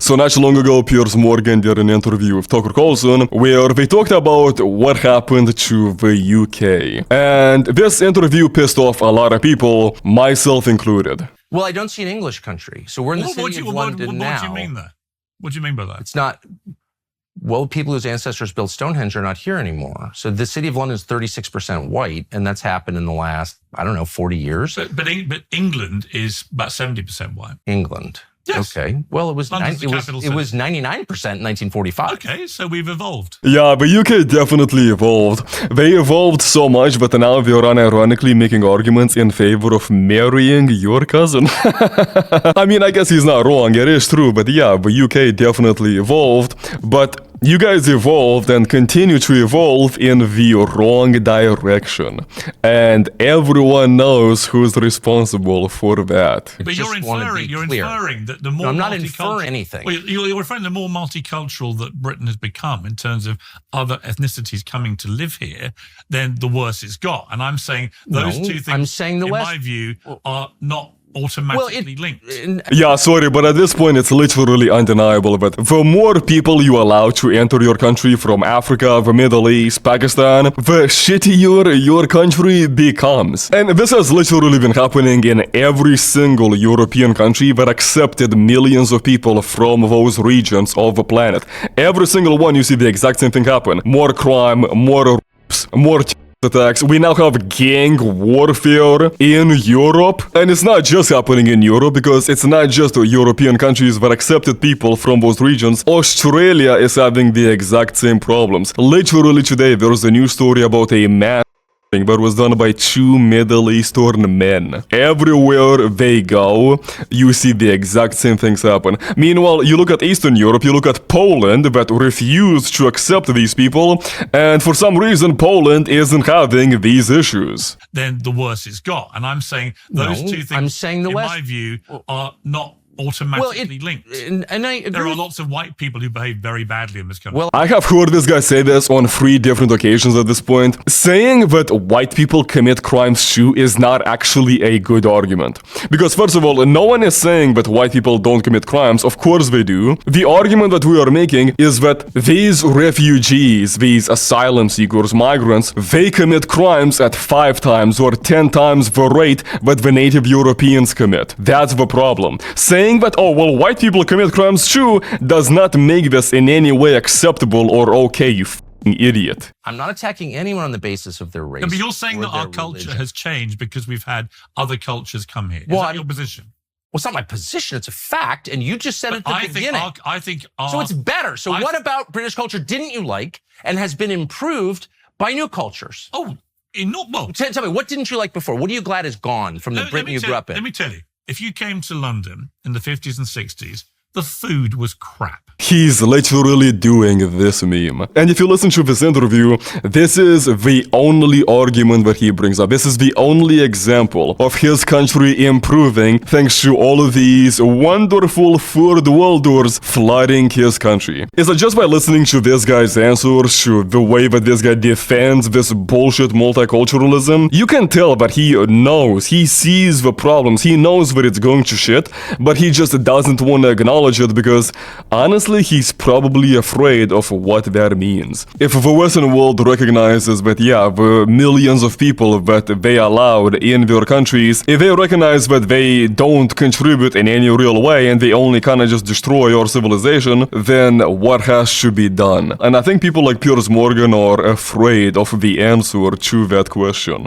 So not too long ago, Piers Morgan did an interview with Tucker Carlson where they talked about what happened to the UK. And this interview pissed off a lot of people, myself included. Well, I don't see an English country. So we're in the city of London now. What do you mean there? What do you mean by that? It's not... Well, people whose ancestors built Stonehenge are not here anymore. So the city of London is 36% white, and that's happened in the last, I don't know, 40 years. But England is about 70% white. England. Yes. Okay. Well, it was 99% in 1945. Okay, so we've evolved. Yeah, the UK definitely evolved. They evolved so much, but now they're unironically making arguments in favor of marrying your cousin. I mean, I guess he's not wrong. It is true, but yeah, the UK definitely evolved. But you guys evolved and continue to evolve in the wrong direction. And everyone knows who's responsible for that. But you're inferring that the more I'm not inferring anything. Well, you're referring the more multicultural that Britain has become in terms of other ethnicities coming to live here, then the worse it's got. And I'm saying those two things, I'm saying in my view, are not automatically linked. Yeah, sorry, but at this point it's literally undeniable that the more people you allow to enter your country from Africa, the Middle East, Pakistan, the shittier your country becomes. And this has literally been happening in every single European country that accepted millions of people from those regions of the planet. Every single one, you see the exact same thing happen. More crime, more rapes, more attacks. We now have gang warfare in Europe, and it's not just happening in Europe because it's not just European countries that accepted people from those regions. Australia is having the exact same problems. Literally today there was a news story about a mass that was done by 2 Middle Eastern men. Everywhere they go, you see the exact same things happen. Meanwhile, you look at Eastern Europe, you look at Poland that refused to accept these people, and for some reason Poland isn't having these issues. Then the worse it's got. And I'm saying those two things, in my view, are not automatically linked. And there are lots of white people who behave very badly in this country. Well, I have heard this guy say this on 3 different occasions at this point. Saying that white people commit crimes too is not actually a good argument. Because first of all, no one is saying that white people don't commit crimes. Of course they do. The argument that we are making is that these refugees, these asylum seekers, migrants, they commit crimes at 5 times or 10 times the rate that the native Europeans commit. That's the problem. Saying that, oh, well, white people commit crimes too, does not make this in any way acceptable or okay, you f***ing idiot. I'm not attacking anyone on the basis of their race. No, but you're saying that our culture has changed because we've had other cultures come here. Is that your position? Well, it's not my position, it's a fact, and you just said it at the beginning. So it's better. So what about British culture didn't you like and has been improved by new cultures? Oh, well. Tell me, what didn't you like before? What are you glad is gone from the Britain you grew up in? Let me tell you. If you came to London in the 50s and 60s, the food was crap. He's literally doing this meme. And if you listen to this interview, this is the only argument that he brings up. This is the only example of his country improving thanks to all of these wonderful third worlders flooding his country. Is it just by listening to this guy's answers, to the way that this guy defends this bullshit multiculturalism? You can tell that he knows, he sees the problems, he knows that it's going to shit, but he just doesn't want to acknowledge it because, honestly, he's probably afraid of what that means. If the Western world recognizes that, yeah, the millions of people that they allowed in their countries, if they recognize that they don't contribute in any real way and they only kind of just destroy our civilization, then what has to be done? And I think people like Piers Morgan are afraid of the answer to that question.